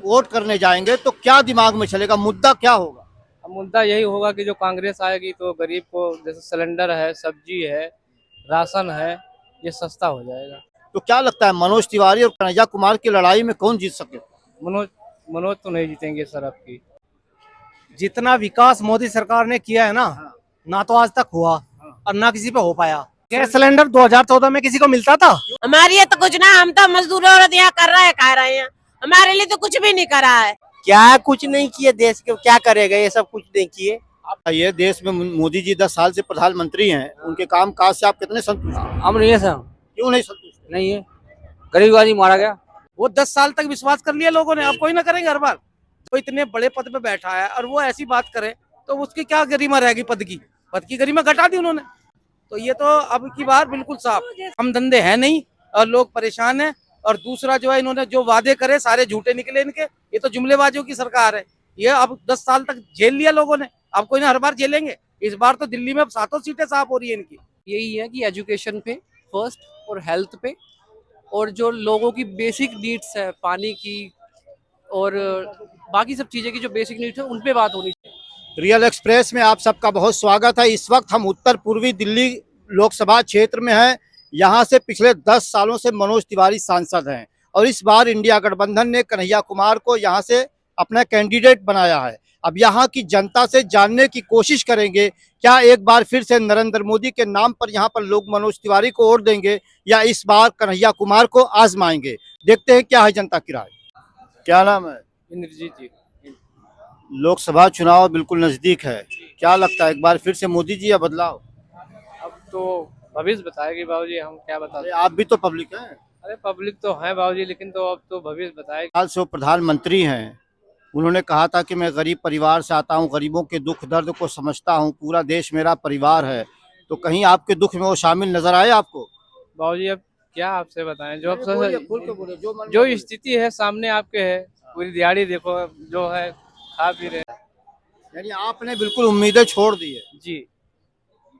Vote करने जाएंगे तो क्या दिमाग में चलेगा, मुद्दा क्या होगा? अब मुद्दा यही होगा कि जो कांग्रेस आएगी तो गरीब को जैसे सिलेंडर है, सब्जी है, राशन है, ये सस्ता हो जाएगा। तो क्या लगता है मनोज तिवारी और कन्हैया कुमार की लड़ाई में कौन जीत सके? मनोज मनोज तो नहीं जीतेंगे सर आपकी। जितना विकास मोदी सरकार ने किया है ना, हाँ। ना तो आज तक हुआ और ना किसी पे हो पाया। गैस सिलेंडर 2014 में किसी को मिलता था? हमारे लिए तो कुछ ना, हम तो मजदूर औरत यहाँ कर रहे हैं, खा रहे हैं। हमारे लिए तो कुछ भी नहीं करा है। क्या कुछ नहीं किए देश के, क्या करेगा, ये सब कुछ नहीं किए। आप ये देश में मोदी जी 10 साल से प्रधानमंत्री हैं, उनके काम काज से आप कितने संतुष्ट हैं? हम नहीं है सर, क्यों नहीं संतुष्ट? नहीं है, गरीब आदमी मारा गया। वो 10 साल तक विश्वास कर लिया लोगों ने, अब कोई ना करेंगे हर बार। तो इतने बड़े पद पे बैठा है और वो ऐसी बात करे तो उसकी क्या गरिमा रहेगी? पद की गरिमा घटा दी उन्होंने। तो ये तो अब की बार बिल्कुल साफ, हम धंधे हैं नहीं और लोग परेशान हैं। और दूसरा जो है, इन्होंने जो वादे करे सारे झूठे निकले इनके। ये तो जुमलेबाजियों की सरकार है। ये अब 10 साल तक झेल लिया लोगों ने, अब कोई ना हर बार झेलेंगे। इस बार तो दिल्ली में 7 सीटें साफ हो रही है इनकी। यही है कि एजुकेशन पे फर्स्ट और हेल्थ पे, और जो लोगों की बेसिक नीड्स है, पानी की और बाकी सब चीज़ें की जो बेसिक नीड्स है, उन पे बात होनी चाहिए। रियल एक्सप्रेस में आप सबका बहुत स्वागत है। इस वक्त हम उत्तर पूर्वी दिल्ली लोकसभा क्षेत्र में हैं। यहाँ से पिछले 10 सालों से मनोज तिवारी सांसद हैं और इस बार इंडिया गठबंधन ने कन्हैया कुमार को यहाँ से अपना कैंडिडेट बनाया है। अब यहाँ की जनता से जानने की कोशिश करेंगे, क्या एक बार फिर से नरेंद्र मोदी के नाम पर यहाँ पर लोग मनोज तिवारी को वोट देंगे या इस बार कन्हैया कुमार को आजमाएंगे। देखते हैं क्या है जनता की राय। क्या नाम है? इंद्रजीत जी। लोकसभा चुनाव बिल्कुल नजदीक है, क्या लगता है एक बार फिर से मोदी जी या बदलाव? अब तो भविष्य बताएगी बाबूजी, हम क्या बता अरे सकते। आप भी तो पब्लिक हैं। अरे पब्लिक तो है बाबूजी, लेकिन तो अब तो भविष्य बताएगी। साल से वो प्रधानमंत्री हैं। उन्होंने कहा था कि मैं गरीब परिवार से आता हूं, गरीबों के दुख दर्द को समझता हूं, पूरा देश मेरा परिवार है। तो कहीं आपके दुख में वो शामिल नजर आए आपको? बाबूजी अब क्या आपसे बताएं, जो जो जो स्थिति है सामने आपके है, पूरी दिहाड़ी देखो जो है, खा पी रहे हैं। यानी आपने बिल्कुल उम्मीदें छोड़ दी है। जी।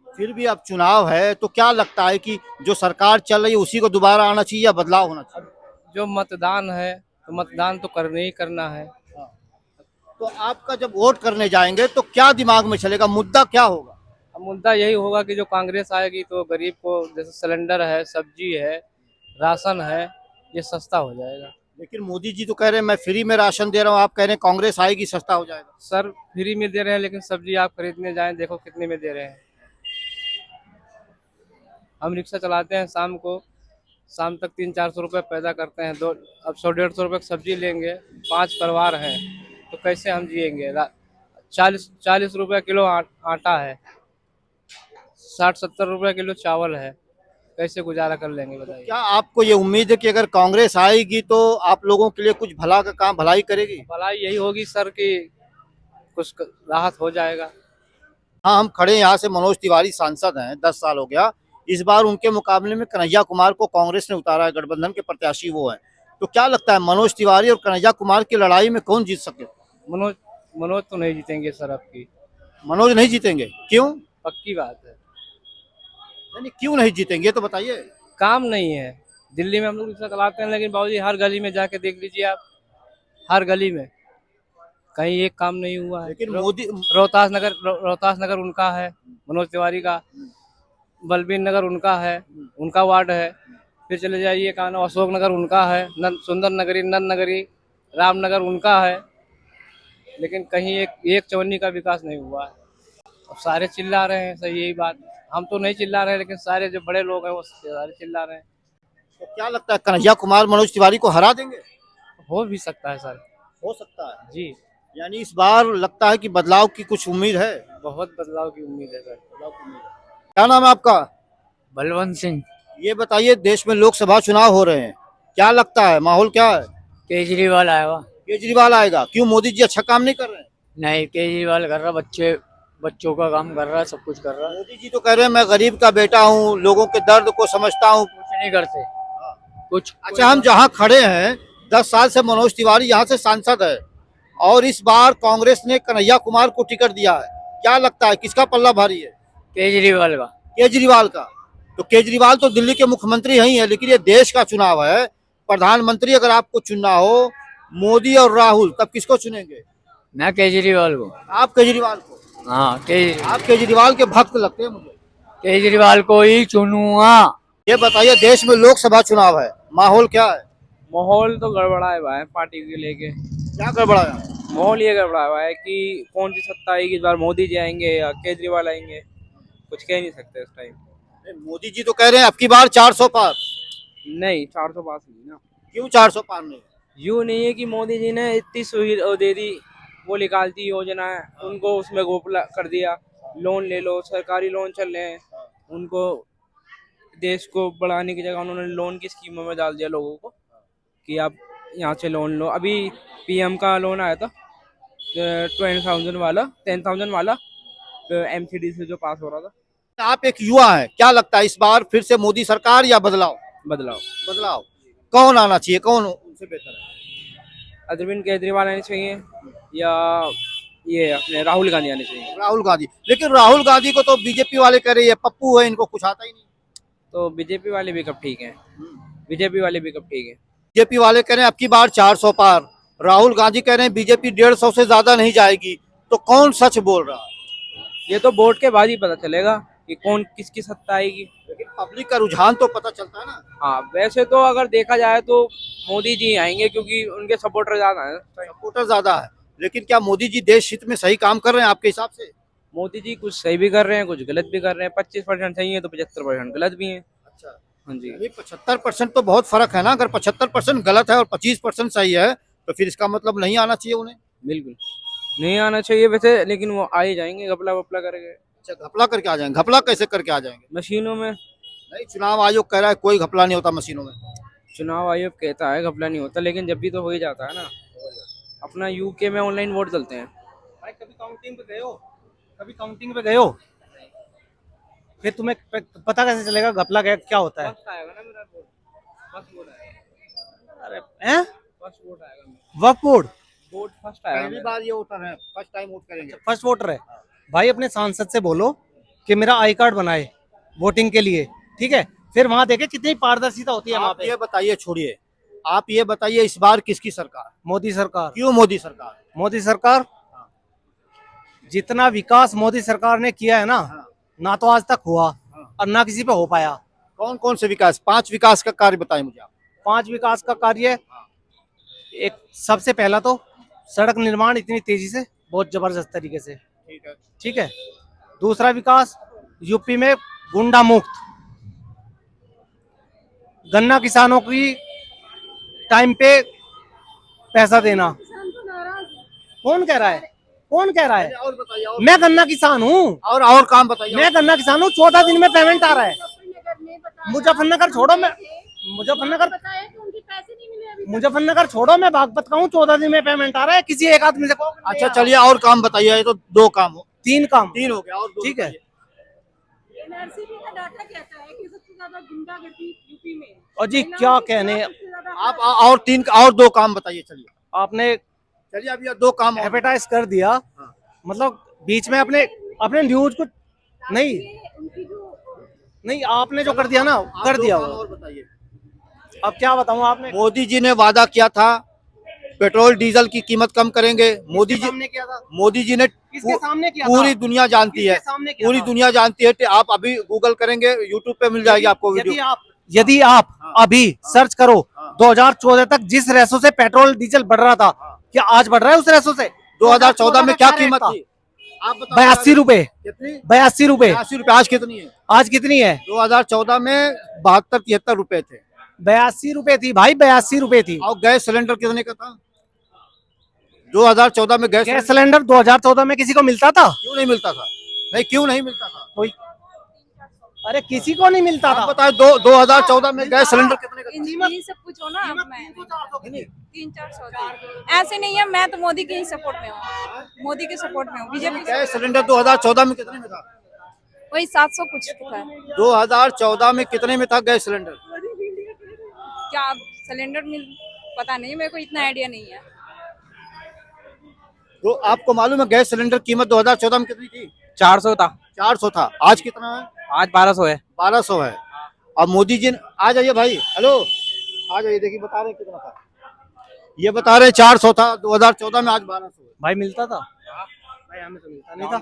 फिर भी अब चुनाव है तो क्या लगता है कि जो सरकार चल रही है उसी को दोबारा आना चाहिए या बदलाव होना चाहिए? जो मतदान है तो मतदान तो करने ही करना है। तो आपका जब वोट करने जाएंगे तो क्या दिमाग में चलेगा, मुद्दा क्या होगा? अब मुद्दा यही होगा कि जो कांग्रेस आएगी तो गरीब को जैसे सिलेंडर है, सब्जी है, राशन है, ये सस्ता हो जाएगा। लेकिन मोदी जी तो कह रहे हैं मैं फ्री में राशन दे रहा हूँ, आप कह रहे हैं कांग्रेस आएगी सस्ता हो जाएगा। सर फ्री में दे रहे हैं, लेकिन सब्जी आप खरीदने जाएं देखो कितने में दे रहे हैं। हम रिक्शा चलाते हैं, शाम तक 300-400 रुपये पैदा करते हैं। अब 100-150 रुपये की सब्जी लेंगे, 5 परिवार हैं तो कैसे हम जिएंगे? 40 रुपये किलो आटा है, 60-70 रुपये किलो चावल है, कैसे गुजारा कर लेंगे बताइए? क्या आपको ये उम्मीद है कि अगर कांग्रेस आएगी तो आप लोगों के लिए कुछ भला का काम, भलाई करेगी? भलाई यही होगी सर कि कुछ राहत हो जाएगा। हाँ, हम खड़े यहाँ से मनोज तिवारी सांसद हैं, 10 साल हो गया। इस बार उनके मुकाबले में कन्हैया कुमार को कांग्रेस ने उतारा है, गठबंधन के प्रत्याशी वो हैं। तो क्या लगता है मनोज तिवारी और कन्हैया कुमार की लड़ाई में कौन जीत सके? मनोज तो नहीं जीतेंगे सर आपकी। मनोज नहीं जीतेंगे, क्यों? पक्की बात है। यानी क्यों नहीं जीतेंगे तो बताइए। काम नहीं है दिल्ली में, हम लोग रिक्शा चलाते हैं, लेकिन बाबूजी हर गली में जाके देख लीजिए आप, हर गली में कहीं एक काम नहीं हुआ है। लेकिन मोदी रोहतास नगर उनका है, मनोज तिवारी का। बलबीर नगर उनका है, उनका वार्ड है। फिर चले जाइए कहाँ नाम, अशोक नगर उनका है, सुंदर नगरी, नंद नगरी, रामनगर उनका है। लेकिन कहीं एक चवन्नी का विकास नहीं हुआ है। अब सारे चिल्ला रहे हैं सर, यही बात। हम तो नहीं चिल्ला रहे, लेकिन सारे जो बड़े लोग हैं वो सारे चिल्ला रहे हैं। तो क्या लगता है कन्हैया कुमार मनोज तिवारी को हरा देंगे? हो भी सकता है सर। हो सकता है जी, यानी इस बार लगता है कि बदलाव की कुछ उम्मीद है। बहुत बदलाव की उम्मीद है सर। क्या नाम है आपका? बलवंत सिंह। ये बताइए, देश में लोकसभा चुनाव हो रहे हैं, क्या लगता है माहौल क्या है? केजरीवाल आएगा। केजरीवाल आएगा, क्यों? मोदी जी अच्छा काम नहीं कर रहे हैं? नहीं, केजरीवाल कर रहा, बच्चों का काम कर रहा है, सब कुछ कर रहा है। मोदी जी तो कह रहे हैं मैं गरीब का बेटा हूँ, लोगों के दर्द को समझता हूँ। कुछ नहीं करते कुछ। अच्छा, हम जहाँ खड़े हैं 10 साल से मनोज तिवारी यहाँ से सांसद है और इस बार कांग्रेस ने कन्हैया कुमार को टिकट दिया है, क्या लगता है किसका पल्ला भारी है? केजरीवाल का। केजरीवाल का। तो केजरीवाल तो दिल्ली के मुख्यमंत्री ही है, लेकिन ये देश का चुनाव है। प्रधानमंत्री अगर आपको चुनना हो मोदी और राहुल, तब किसको चुनेंगे? मैं केजरीवाल को। आप केजरीवाल को? हाँ आप केजरीवाल के भक्त लगते हैं मुझे। केजरीवाल को ही चुनूंगा। ये बताइए, देश में लोकसभा चुनाव है, माहौल क्या है? माहौल तो गड़बड़ा है भाई पार्टी के लेके। क्या गड़बड़ा है? माहौल ये गड़बड़ा हुआ है कि कौन सी सत्ता आएगी इस बार, मोदी जी आएंगे या केजरीवाल आएंगे, कुछ कह नहीं सकते इस टाइम। मोदी जी तो कह रहे हैं अब की बार 400 पार। नहीं 400 पास नहीं ना। क्यों 400 पार नहीं? यूँ नहीं है कि मोदी जी ने इतनी सुविधा दे दी, वो निकालती योजना है उनको उसमें घोपला कर दिया। लोन ले लो, सरकारी लोन चल रहे हैं, उनको देश को बढ़ाने की जगह उन्होंने लोन की स्कीमों में डाल दिया लोगों को कि आप यहाँ से लोन लो। अभी पीएम का लोन आया था 20,000 वाला, 10,000 वाला, एमसीडी से जो पास हो रहा था। आप एक युवा हैं, क्या लगता है इस बार फिर से मोदी सरकार या बदलाव? बदलाव। बदलाव कौन आना चाहिए, कौन उनसे बेहतर है? अरविंद केजरीवाल आने चाहिए या ये अपने राहुल गांधी आने चाहिए। राहुल गांधी। लेकिन राहुल गांधी को तो बीजेपी वाले कह रही है पप्पू है, इनको कुछ आता ही नहीं। तो बीजेपी वाले भी कब ठीक हैं? बीजेपी वाले भी कब ठीक है? बीजेपी वाले कह रहे हैं अब की बार 400 पार, राहुल गांधी कह रहे हैं बीजेपी 150 से ज्यादा नहीं जाएगी। तो कौन सच बोल रहा है? ये तो वोट के बाद ही पता चलेगा कि कौन किसकी सत्ता आएगी। लेकिन पब्लिक का रुझान तो पता चलता है ना। हाँ वैसे तो अगर देखा जाए तो मोदी जी आएंगे क्योंकि उनके सपोर्टर ज्यादा हैं। सपोर्टर ज्यादा है, लेकिन क्या मोदी जी देश हित में सही काम कर रहे हैं आपके हिसाब से? मोदी जी कुछ सही भी कर रहे हैं, कुछ गलत भी कर रहे हैं। 25% सही है तो 75% गलत भी हैं। अच्छा, हाँ जी। 75% तो बहुत फर्क है ना। अगर 75% गलत है और 25% सही है तो फिर इसका मतलब नहीं आना चाहिए उन्हें। बिल्कुल नहीं आना चाहिए वैसे, लेकिन वो आ ही जाएंगे घपला वपला करके। अच्छा, घपला करके आ जाएंगे? घपला कैसे करके आ जाएंगे? मशीनों में। नहीं, चुनाव आयोग कह रहा है कोई घपला नहीं होता मशीनों में। चुनाव आयोग कहता है घपला नहीं होता, लेकिन जब भी तो हो ही जाता है ना। अपना यूके में ऑनलाइन वोट डलते हैं। भाई कभी काउंटिंग पे गए हो? कभी काउंटिंग पे गए हो? फिर तुम्हें पता कैसे चलेगा घपला क्या होता है? फर्स्ट आएगा ना मेरा वोट, फर्स्ट वोट आएगा। अरे हैं? फर्स्ट वोट आएगा मेरा। वक्फ बोर्ड वोट फर्स्ट आएगा पहली मेरा। बार ये वोटर है, फर्स्ट टाइम वोट करेंगे। फर्स्ट वोटर है। भाई अपने सांसद से बोलो कि मेरा आई कार्ड बनाए वोटिंग के लिए, ठीक है? फिर वहां देखे कितनी पारदर्शिता होती है वहां आप पे। ये बताइए, छोड़िए, आप ये बताइए इस बार किसकी सरकार? मोदी सरकार। क्यों मोदी सरकार? मोदी सरकार, जितना विकास मोदी सरकार ने किया है ना, ना तो आज तक हुआ और ना किसी पे हो पाया। कौन कौन से विकास? 5 विकास का कार्य बताएं मुझे आप। 5 विकास का कार्य, एक सबसे पहला तो सड़क निर्माण इतनी तेजी से, बहुत जबरदस्त तरीके से, ठीक है। ठीक है। दूसरा विकास, यूपी में गुंडा मुक्त, गन्ना किसानों की टाइम पे पैसा देना। कौन कह रहा है? कौन कह रहा है? और बताइए, और मैं गन्ना किसान हूँ। और काम बताइए। मैं गन्ना किसान हूँ, 14 दिन में पेमेंट आ रहा है। मुजफ्फरनगर छोड़ो, मैं मुजफ्फरनगर छोड़ो, मैं बागपत का हूँ। 14 दिन में पेमेंट आ रहा है। किसी एक आदमी से कहो। अच्छा चलिए, और काम बताइए। ये तो 2 काम हो, 3 काम, 3 हो गया, और 2 ठीक है। एनआरसीबी का डाटा कहता है कि सबसे ज्यादा गुंडागर्दी यूपी में। और जी क्या कहने, आप और 3 और 2 काम बताइए। चलिए आपने चलिए, अब ये 2 काम और। एडवर्टाइज कर दिया, मतलब बीच में अपने अपने न्यूज को नहीं, उनकी जो नहीं आपने जो कर दिया ना, कर दिया काम वो। और बताइए। अब क्या बताऊं, आपने मोदी जी ने वादा किया था पेट्रोल डीजल की कीमत कम करेंगे। मोदी जी सामने किया था, मोदी जी ने किसके सामने किया पूरी था? दुनिया जानती है, किसके सामने किया पूरी था? दुनिया जानती है। आप अभी गूगल करेंगे, यूट्यूब पे मिल जाएगी आपको यदि वीडियो। यदि आप अभी सर्च करो, 2014 तक जिस रेशो से पेट्रोल डीजल बढ़ रहा था, क्या आज बढ़ रहा है उस रेशो से? 2014 में क्या कीमत थी? आप बताओ। 82 रुपए, कितनी? 82 रुपए। 82 रुपए। आज कितनी है? आज कितनी है? 2014 में 72-73 रुपए थे। 82 रुपए थी भाई, 82 रुपए थी। और गैस सिलेंडर कितने का था 2014 में? गैस सिलेंडर 2014 में किसी को मिलता था? क्यों नहीं मिलता था? नहीं, क्यों नहीं मिलता था? कोई, अरे किसी को नहीं मिलता था। आप बताए 2014 में गैस सिलेंडर कितने का था? यही सब कुछ हो ना। अब मैं 300-400 ऐसे नहीं है। मैं तो मोदी के ही सपोर्ट में हूँ, मोदी के सपोर्ट में हूँ। बीजेपी गैस सिलेंडर 2014 में कितने में था? वही 700 कुछ था। 2014 में कितने में था गैस सिलेंडर? क्या सिलेंडर मिल, पता नहीं, मेरे को इतना आइडिया नहीं है। तो आपको मालूम है गैस सिलेंडर कीमत 2014 में कितनी थी? 400 था। 400 था। आज कितना है? आज 1200 है। 1200 है। और मोदी जी ने, आ जाइए भाई, हेलो, आ जाइए, देखिए बता रहे हैं कितना था। ये बता रहे 400 था 2014 में, आज 1200 है। भाई मिलता था भाई, हमें तो मिलता नहीं था,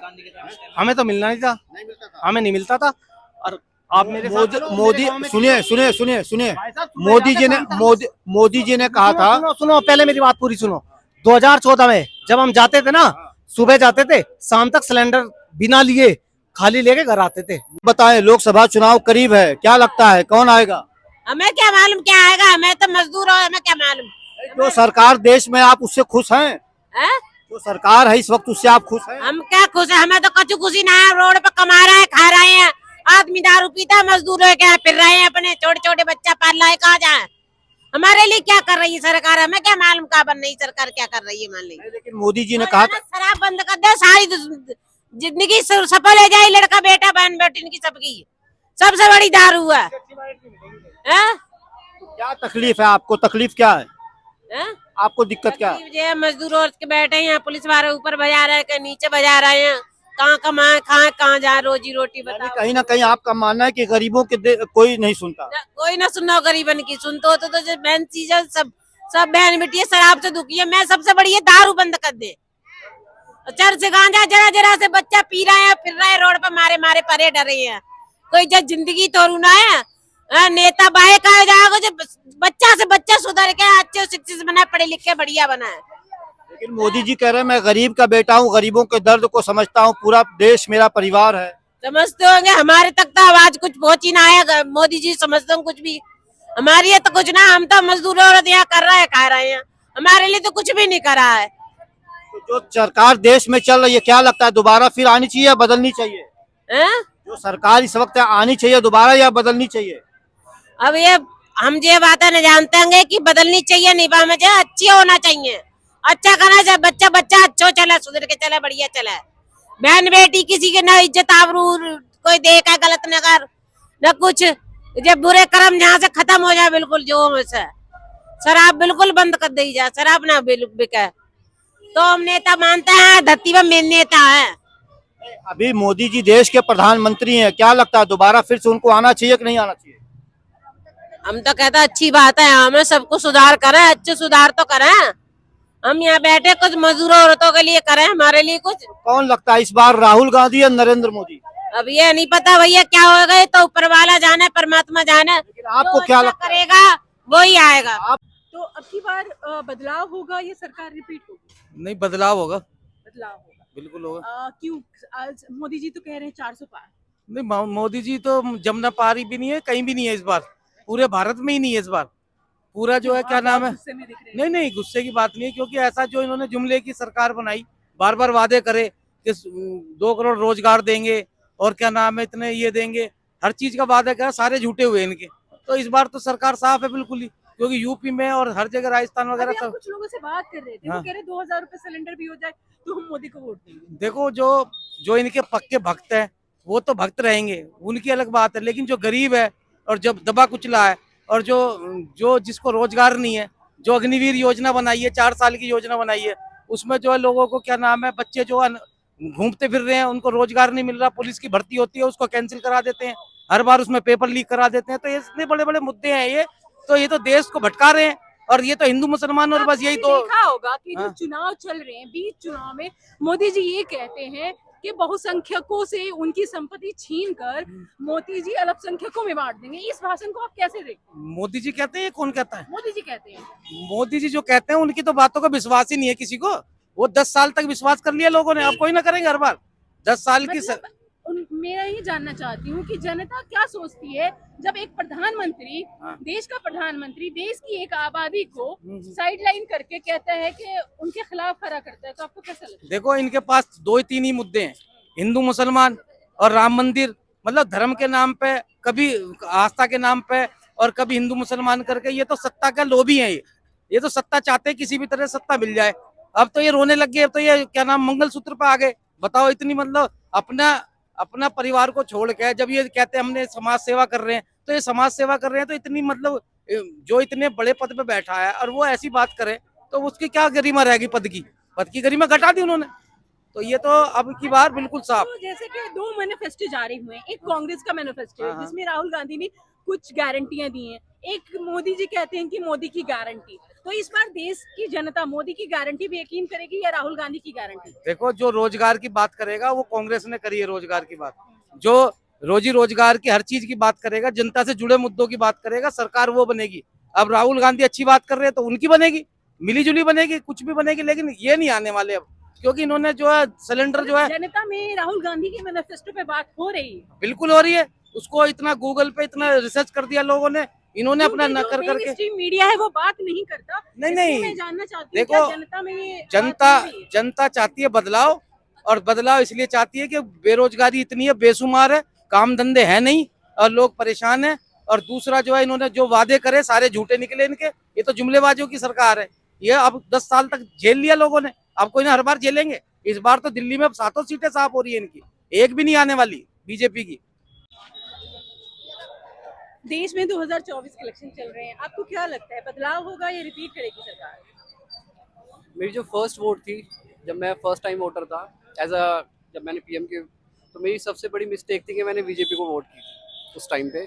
हमें तो मिलना नहीं था, नहीं मिलता था। हमें नहीं मिलता था। और आप मेरे साथ चलो, मोदी मेरे गाँव में सुनिए कितने- सुनिए सुनिए सुनिए, भाई साहब, सुबह मोदी जाके जी ने शाम तक- मोदी जी ने कहा था, सुनो सुनो, पहले मेरी बात पूरी सुनो। 2014 में जब हम जाते थे ना, सुबह जाते थे, शाम तक सिलेंडर बिना लिए खाली लेके घर आते थे। बताएं लोकसभा चुनाव करीब है, क्या लगता है कौन आएगा? हमें क्या मालूम क्या आएगा, हमें तो मजदूर हो, हमें क्या मालूम। जो सरकार देश में, आप उससे खुश हैं? हैं? जो सरकार है इस वक्त, उससे आप खुश हैं? हम क्या खुश है, हमें तो कचू खुशी ना है। रोड पे कमा रहे हैं, खा रहे हैं, आदमी दारू पीता है, मजदूर है क्या फिर रहे हैं, अपने छोटे छोटे बच्चा पाल रहा है, कहाँ जाए। हमारे लिए क्या कर रही है सरकार, हमें क्या मालूम क्या बन रही सरकार क्या कर रही है, मान ली। लेकिन मोदी जी ने कहा था, शराब बंद कर दे, सारी जिंदगी सफल हो जाए, लड़का बेटा बहन बेटी इनकी सबकी। सबसे बड़ी दारू है, हैं? क्या तकलीफ है आपको? तकलीफ क्या है हैं? आपको? दिक्कत क्या है? तकलीफ जो है, मजदूर औरत के बैठे हैं, पुलिस वाले ऊपर बजा रहे हैं, कहीं नीचे बजा रहे हैं, कहाँ कमाए खाए, कहाँ जाए, रोजी रोटी यानी बताओ। कहीं ना कहीं आपका मानना है कि गरीबों के कोई नहीं सुनता। कोई ना सुनो गरीबन की, सुनते हो तो जो बहन चीजें सब बहन बेटी है, शराब से दुखी है। मैं सबसे बड़ी है दारू बंद कर दे। चर से गांजा जरा जरा से बच्चा पी रहा है, फिर रहा है रोड पर, मारे मारे परे डरे हैं। कोई जो जिंदगी तोड़ू ना है, नेता बाहे का जाएगा जो बच्चा से बच्चा सुधर के अच्छे शिक्षित बना, पढ़े लिखे बढ़िया बना है। लेकिन मोदी जी कह रहे हैं मैं गरीब का बेटा हूँ, गरीबों के दर्द को समझता हूँ, पूरा देश मेरा परिवार है। समझते होंगे, हमारे तक तो आवाज कुछ पहुंची ना है। मोदी जी समझते हो कुछ भी, हमारी ये तो कुछ ना, हम तो मजदूर औरत यहाँ कर रहे हैं, खा रहे हैं, हमारे लिए तो कुछ भी नहीं करा है। तो जो सरकार देश में चल रही है, क्या लगता है दोबारा फिर आनी चाहिए या बदलनी चाहिए? हैं? जो सरकार इस वक्त है, आनी चाहिए दोबारा या बदलनी चाहिए? अब ये हम ये बातें नहीं जानते हैं कि बदलनी चाहिए, निभा में जो अच्छी होना चाहिए, अच्छा करना चाहिए। बच्चा बच्चा अच्छा चले, सुधर के चले, बढ़िया चले। बहन बेटी किसी के ना इज्जत आबरू कोई देखा गलत न कर न कुछ। जब बुरे कर्म यहाँ से खत्म हो जाए बिल्कुल, जो से शराब बिल्कुल बंद कर दी जाए, शराब ना बिके, तो हम नेता मानते हैं, धरती पर मेन नेता है। अभी मोदी जी देश के प्रधानमंत्री हैं, क्या लगता है दोबारा फिर से उनको आना चाहिए कि नहीं आना चाहिए? हम तो कहते हैं अच्छी बात है, हमें सबको सुधार करें, अच्छे सुधार तो करें। हम यहाँ बैठे कुछ मजदूरों औरतों के लिए करें, हमारे लिए कुछ। कौन लगता है इस बार, राहुल गांधी या नरेंद्र मोदी? अब ये नहीं पता भैया क्या होगा, ये तो ऊपर वाला जाने, परमात्मा जाने। लेकिन आपको क्या अच्छा लगता है? करेगा वही आएगा। तो अब की बार बदलाव होगा, ये सरकार रिपीट होगी? नहीं, बदलाव होगा, बदलाव होगा। बिल्कुल होगा। क्यों? आज मोदी जी तो कह रहे हैं 400 पार। नहीं, मोदी जी तो जमुना पारी भी नहीं है, कहीं भी नहीं है इस बार, पूरे भारत में ही नहीं है इस बार। पूरा जो है क्या नाम है, गुस्से में दिख रहे हैं। नहीं नहीं, गुस्से की बात नहीं है, क्योंकि ऐसा जो इन्होंने जुमले की सरकार बनाई, बार बार वादे करे कि 2 करोड़ रोजगार देंगे और क्या नाम है इतने ये देंगे, हर चीज का वादा करा, सारे झूठे हुए इनके। तो इस बार तो सरकार साफ है बिल्कुल ही, क्योंकि यूपी में और हर जगह राजस्थान वगैरह अभी हम सब। कुछ लोगों से बात कर रहे थे, हाँ। वो कह रहे 2000 रुपए सिलेंडर भी हो जाए तो हम मोदी को वोट देंगे। देखो, जो जो इनके पक्के भक्त हैं वो तो भक्त रहेंगे, उनकी अलग बात है, लेकिन जो गरीब है और जब दबा कुचला है और जो जो जिसको रोजगार नहीं है, जो अग्निवीर योजना बनाई है, 4 साल की योजना बनाई है, उसमें जो है लोगों को क्या नाम है, बच्चे जो घूमते फिर रहे हैं, उनको रोजगार नहीं मिल रहा, पुलिस की भर्ती होती है उसको कैंसिल करा देते हैं, हर बार उसमें पेपर लीक करा देते हैं। तो ये इतने बड़े बड़े मुद्दे हैं ये तो देश को भटका रहे हैं, और ये तो हिंदू मुसलमान और बस यही आपने तो। देखा होगा कि जो हाँ। चुनाव चल रहे हैं, बीच चुनाव में मोदी जी ये कहते हैं कि बहुसंख्यकों से उनकी संपत्ति छीनकर मोदी जी अल्पसंख्यकों में बांट देंगे। इस भाषण को आप कैसे देखते हैं? मोदी जी कहते हैं, ये कौन कहता है? मोदी जी कहते हैं। मोदी जी जो कहते हैं उनकी तो बातों का विश्वास ही नहीं है किसी को। वो 10 साल तक विश्वास कर लिया लोगों ने, अब कोई ना करेंगे हर बार। 10 साल की मतलब मैं ये जानना चाहती हूँ कि जनता क्या सोचती है जब एक प्रधानमंत्री, हाँ। देश का प्रधानमंत्री देश की एक आबादी को साइडलाइन करके कहता है कि उनके खिलाफ खड़ा करता है, तो आपको कैसा लगता है? देखो, इनके पास 2 ही 3 ही मुद्दे हैं, हिंदू मुसलमान और राम मंदिर। मतलब धर्म के नाम पे, कभी आस्था के नाम पे, और कभी हिंदू मुसलमान करके। ये तो सत्ता का लोभी है, ये तो सत्ता चाहते हैं, किसी भी तरह सत्ता मिल जाए। अब तो ये रोने लग गए, अब तो ये क्या नाम मंगलसूत्र पे आ गए। बताओ, इतनी मतलब अपना परिवार को छोड़ के जब ये कहते हैं हमने समाज सेवा कर रहे हैं, तो ये समाज सेवा कर रहे हैं, तो इतनी मतलब जो इतने बड़े पद पे बैठा है और वो ऐसी बात करे, तो उसकी क्या गरिमा रहेगी? पद की गरिमा घटा दी उन्होंने। तो ये तो अब की बार बिल्कुल साफ। तो जैसे कि 2 मैनिफेस्टो जारी हुए हैं, एक कांग्रेस का मैनिफेस्टो है हाँ। जिसमें राहुल गांधी ने कुछ गारंटियां दी हैं, एक मोदी जी कहते हैं कि मोदी की गारंटी। तो इस बार देश की जनता मोदी की गारंटी पे यकीन करेगी या राहुल गांधी की गारंटी? देखो, जो रोजगार की बात करेगा वो कांग्रेस ने करी है रोजगार की बात। जो रोजी रोजगार की हर चीज की बात करेगा, जनता से जुड़े मुद्दों की बात करेगा, सरकार वो बनेगी। अब राहुल गांधी अच्छी बात कर रहे हैं तो उनकी बनेगी, मिली जुली बनेगी, कुछ भी बनेगी, लेकिन ये नहीं आने वाले अब, क्योंकि इन्होंने जो है सिलेंडर जो है जनता में राहुल गांधी के मैनिफेस्टो पे बात हो रही है। बिल्कुल हो रही है। उसको इतना गूगल पे इतना रिसर्च कर दिया लोगों ने, इन्होंने अपना न कर करके। मेनस्ट्रीम मीडिया है वो बात नहीं करता। नहीं, इसलिए नहीं। मैं जानना चाहती हूँ देखो, क्या जनता में ये जनता बात हो रही है? जनता चाहती है बदलाव, और बदलाव इसलिए चाहती है कि बेरोजगारी इतनी है, बेशुमार है, काम धंधे है नहीं और लोग परेशान हैं। और दूसरा जो है, इन्होंने जो वादे करे सारे झूठे निकले इनके। ये तो जुमलेबाजों की सरकार है। ये अब 10 साल तक झेल लिया लोगों ने, अब कोई ना हर बार झेलेंगे। इस बार तो दिल्ली में अब 7 सीटें साफ हो रही है इनकी, एक भी नहीं आने वाली बीजेपी की। देश में 2024 के इलेक्शन चल रहे हैं, आपको क्या लगता है बदलाव होगा या रिपीट करेगी सरकार? मेरी जो फर्स्ट वोट थी, जब मैं फर्स्ट टाइम वोटर था जब मैंने पीएम के, तो मेरी सबसे बड़ी मिस्टेक थी कि मैंने बीजेपी को वोट की थी उस टाइम पे।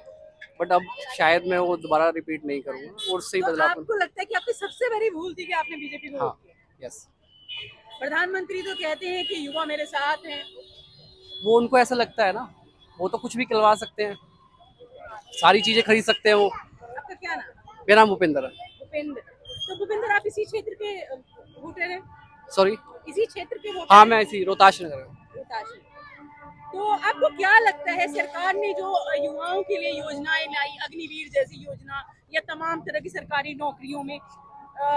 बट अब शायद मैं वो दोबारा रिपीट नहीं करूँगा और सही तो बदलाव। आपको लगता है कि आपकी सबसे बड़ी भूल थी कि आपने बीजेपी को हाँ, वोट किया? यस। प्रधानमंत्री तो कहते हैं कि युवा मेरे साथ हैं। वो उनको ऐसा लगता है ना, वो तो कुछ भी करवा सकते हैं, सारी चीज़ें खरीद सकते हैं वो। आपका क्या नाम? मेरा नाम भूपेंद्र है। भूपेंद्र। तो भूपेंद्र, आप इसी क्षेत्र के वोटर हैं? सॉरी। इसी क्षेत्र के वोटर हाँ, हैं? मैं इसी रोहताश नगर में। रोहतास में। तो आपको क्या लगता है सरकार ने जो युवाओं के लिए योजनाएं लाई, अग्निवीर जैसी योजना या तमाम तरह की सरकारी नौकरियों में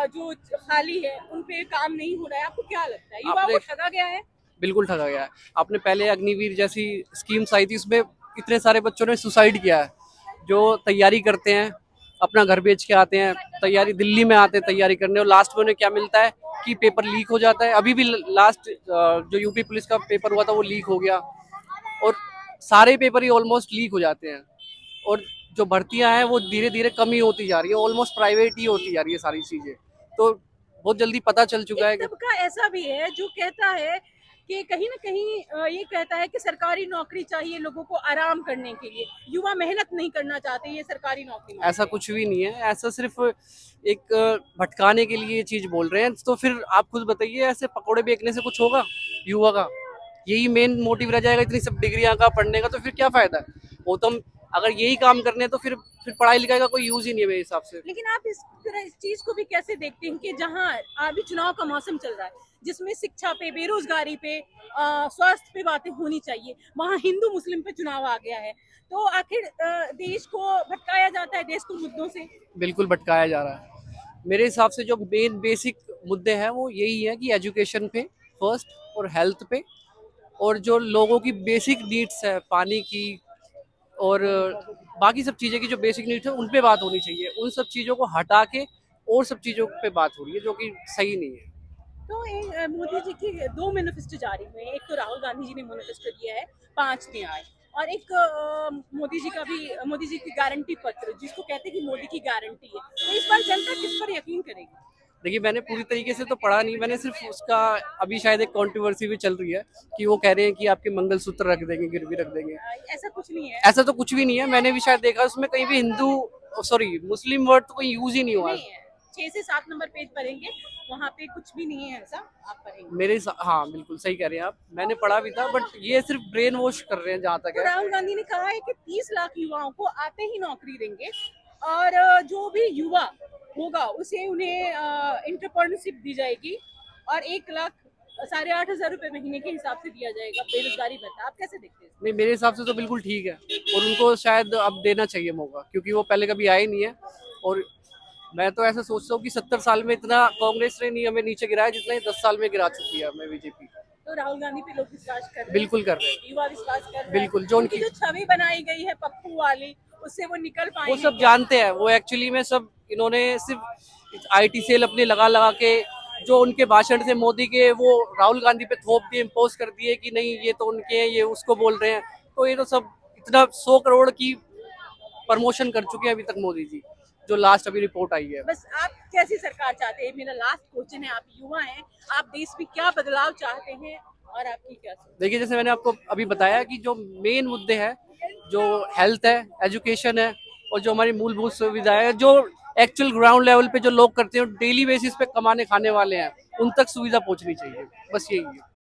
जो खाली है उन पे काम नहीं हो रहा है, आपको क्या लगता है युवाओं को ठगा गया है? बिल्कुल ठगा गया है। आपने पहले अग्निवीर जैसी स्कीम्स आई थी, उसमें इतने सारे बच्चों ने सुसाइड किया है, जो तैयारी करते हैं, अपना घर बेच के आते हैं, तैयारी दिल्ली में आते हैं तैयारी करने, और लास्ट में उन्हें क्या मिलता है कि पेपर लीक हो जाता है। अभी भी लास्ट जो यूपी पुलिस का पेपर हुआ था वो लीक हो गया, और सारे पेपर ही ऑलमोस्ट लीक हो जाते हैं। और जो भर्तियां हैं वो धीरे धीरे कम ही होती जा रही है, ऑलमोस्ट प्राइवेट ही होती जा रही है सारी चीज़ें। तो बहुत जल्दी पता चल चुका है एक कि तबका ऐसा भी है जो कहता है कि कहीं ना कहीं ये कहता है कि सरकारी नौकरी चाहिए लोगों को आराम करने के लिए, युवा मेहनत नहीं करना चाहते ये सरकारी नौकरी में। ऐसा कुछ भी नहीं है, ऐसा सिर्फ एक भटकाने के लिए ये चीज़ बोल रहे हैं। तो फिर आप खुद बताइए, ऐसे पकौड़े बेचने से कुछ होगा युवा का? यही मेन मोटिव रह जाएगा इतनी सब डिग्रियां का पढ़ने का, तो फिर क्या फायदा है? वो तो अगर यही काम करने हैं तो फिर पढ़ाई लिखाई का कोई यूज ही नहीं है मेरे हिसाब से। लेकिन आप इस तरह इस चीज को भी कैसे देखते हैं कि जहां अभी चुनाव का मौसम चल रहा है, जिसमें शिक्षा पे, बेरोजगारी पे, स्वास्थ्य पे बातें होनी चाहिए, वहां हिंदू मुस्लिम पे चुनाव आ गया है, तो आखिर देश को भटकाया जाता है देश को मुद्दों से। बिल्कुल भटकाया जा रहा है। मेरे हिसाब से जो मेन बेसिक मुद्दे हैं वो यही है कि एजुकेशन पे फर्स्ट, और हेल्थ पे, और जो लोगों की बेसिक नीड्स है, पानी की और बाकी सब चीज़ें की जो बेसिक नीड्स है उन पे बात होनी चाहिए। उन सब चीज़ों को हटा के और सब चीज़ों पे बात हो रही है, जो कि सही नहीं है। तो मोदी जी के 2 मैनिफेस्टो जारी हुए हैं। एक तो राहुल गांधी जी ने मैनिफेस्टो दिया है 5 न्याय, और एक मोदी जी की गारंटी पत्र, जिसको कहते हैं कि मोदी की गारंटी है। तो इस बार जनता किस पर यकीन करेगी? देखिए, मैंने पूरी तरीके से तो पढ़ा नहीं, मैंने सिर्फ उसका अभी शायद एक कंट्रोवर्सी भी चल रही है कि वो कह रहे हैं कि आपके मंगलसूत्र रख देंगे, गिरवी रख देंगे। ऐसा कुछ नहीं है। ऐसा तो कुछ भी नहीं है। मैंने भी शायद देखा उसमें कहीं भी मुस्लिम वर्ड तो कोई यूज ही नहीं हुआ नहीं है। 6 से 7 नंबर पेज पढ़ेंगे, वहाँ पे कुछ भी नहीं है ऐसा, आप पढ़ेंगे। हाँ, बिल्कुल सही कह रहे हैं आप, मैंने पढ़ा भी था, बट ये सिर्फ ब्रेन वॉश कर रहे हैं जहाँ तक तो है। राहुल गांधी ने कहा है कि 30 लाख युवाओं को आते ही नौकरी देंगे, और जो भी युवा होगा उसे उन्हें एंटरप्रेन्योरशिप दी जाएगी, और 1,08,500 रुपए महीने के हिसाब से दिया जाएगा बेरोजगारी भत्ता। आप कैसे देखते हैं? नहीं, मेरे हिसाब से तो बिल्कुल ठीक है, और उनको शायद अब देना चाहिए मौका, क्योंकि वो पहले कभी आए नहीं है। और मैं तो ऐसा सोचता हूँ कि 70 साल में इतना कांग्रेस ने नहीं हमें नीचे गिराया जितना ही 10 साल में गिरा चुकी है हमें बीजेपी। तो राहुल गांधी पे लोग विश्वास कर रहे हैं? बिल्कुल कर रहे हैं, युवा विश्वास कर रहे हैं? बिल्कुल। जो उनकी जो छवि बनाई गई है पप्पू वाली, उससे वो निकल वो पाएंगे? सब जानते हैं, वो एक्चुअली में सब इन्होंने सिर्फ IT सेल अपने लगा लगा के जो उनके भाषण थे मोदी के, वो राहुल गांधी पे थोप दिए, इम्पोज कर दिए कि नहीं ये तो उनके हैं, ये उसको बोल रहे हैं। तो ये तो सब इतना 100 करोड़ की प्रमोशन कर चुके हैं अभी तक मोदी जी, जो लास्ट अभी रिपोर्ट आई है। बस आप कैसी सरकार चाहते हैं? मेरा लास्ट क्वेश्चन है, आप युवा हैं, आप देश में क्या बदलाव चाहते हैं और आपकी क्या सोच? देखिए, जैसे मैंने आपको अभी बताया कि जो मेन मुद्दे हैं, जो हेल्थ है, एजुकेशन है, और जो हमारी मूलभूत सुविधाएं है, जो एक्चुअल ग्राउंड लेवल पे जो लोग करते हैं डेली बेसिस पे कमाने खाने वाले हैं उन तक सुविधा पहुंचनी चाहिए, बस यही है।